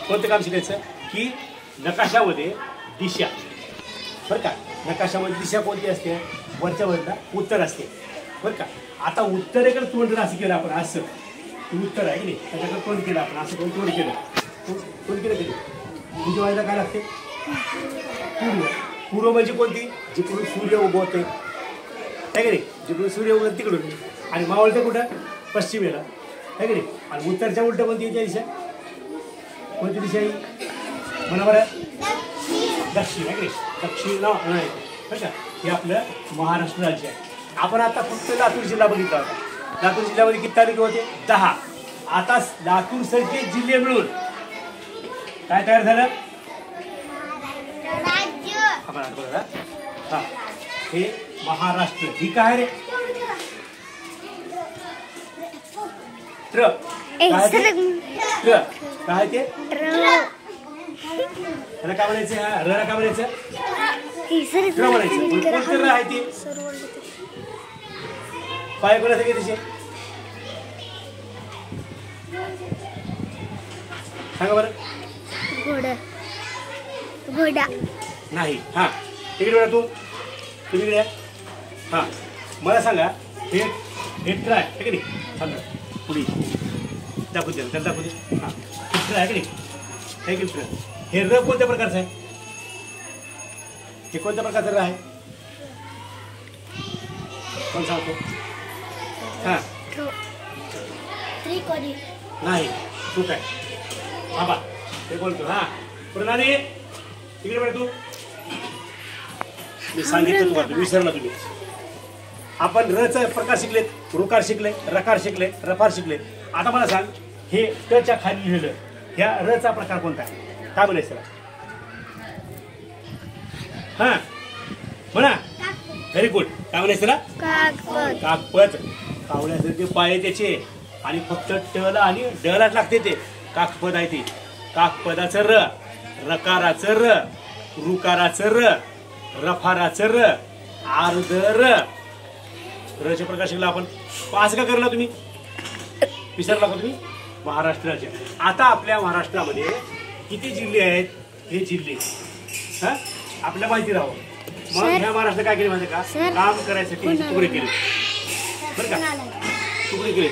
कोणतं काम शिकायचं की नकाशामध्ये दिशा, बरं का, नकाशामध्ये दिशा कोणती असते, वरच्या वरला उत्तर असते, बरं का. आता उत्तरेकडे तोंड जर असं केलं आपण, असं उत्तर आहे की नाही, त्याच्याकडे तोंड केलं आपण, असं कोण तोंड केलं, तोंड केलं तरी तुझ्या व्हायला काय लागते, पूर्व. पूर्व म्हणजे कोणती, जिकडून सूर्य उगवते आहे की नाही, जिकडून सूर्य उगवते तिकडून, आणि मावळते कुठं, पश्चिमेला आहे की नाही. आणि उत्तरच्या उलट कोणती याच्या दिशा, कोणती दिशा आहे म्हणा बरं, दक्षिण आहे की नाही, दक्षिण नाही, बरं का. हे आपलं महाराष्ट्र राज्य आहे. आपण आता फक्त लातूर जिल्हा बघितला होता. लातूर जिल्ह्यामध्ये किती तालुके होते, 10. आता लातूर सारखे जिल्हे मिळून काय तयार झालं, हा, हे महाराष्ट्र. ही काय रे, ट्र काय ते, ट्र काय ते, त्याला काय म्हणायचं, रला काय म्हणायचं, ट्र म्हणायचं. कोणतं र आहे ते, पाय कोणासाठी तसे सांगा बरं, घोडा, घोडा नाही. हा तिकडे बघा, तू तिकडे, हा मला सांगा, हे ट्र आहे की नाही, सांगा पुढे दाखवू दे, त्याला दाखवू दे. हा ट्र आहे की नाही, हे की ट्र, हे र कोणत्या प्रकारचं आहे, हे कोणत्या प्रकारचं र आहे, कोण सांगतो, हा त्रिकोणी नाही, तू काय बाबा ते बोलतो. हा प्रणाली तिकडे बघ, तू मी सांगितलं तुम्हाला, विसरला तुम्ही. आपण र चा प्रकार शिकलेत, रुकार शिकले, रकार शिकले, रफार शिकले. आता मला सांग, हे ट च्या खाली लिहिलं, ह्या र चा प्रकार कोणता आहे, काय म्हणायचं त्याला, हा म्हणा, व्हेरी गुड. काय म्हणायचं त्याला, कागद, कागपद. कावण्यासारखे पाय त्याचे, आणि फक्त ट ला आणि ड लाच लागते, ते कागपद आहे ते. कागपदाचं र, रकाराचं र, रुकाराचं र, रफाराचं र, आर्ध र. रचे प्रकार शिकला आपण. असं का करला तुम्ही, विसरला का तुम्ही, महाराष्ट्राचे. आता आपल्या महाराष्ट्रामध्ये किती जिल्हे आहेत, हे जिल्हे हा आपल्या माहिती राहावं. मग ह्या महाराष्ट्र काय केले माहिती का, काम करायसाठी तुकडे केले, बरं का, तुकडे केले.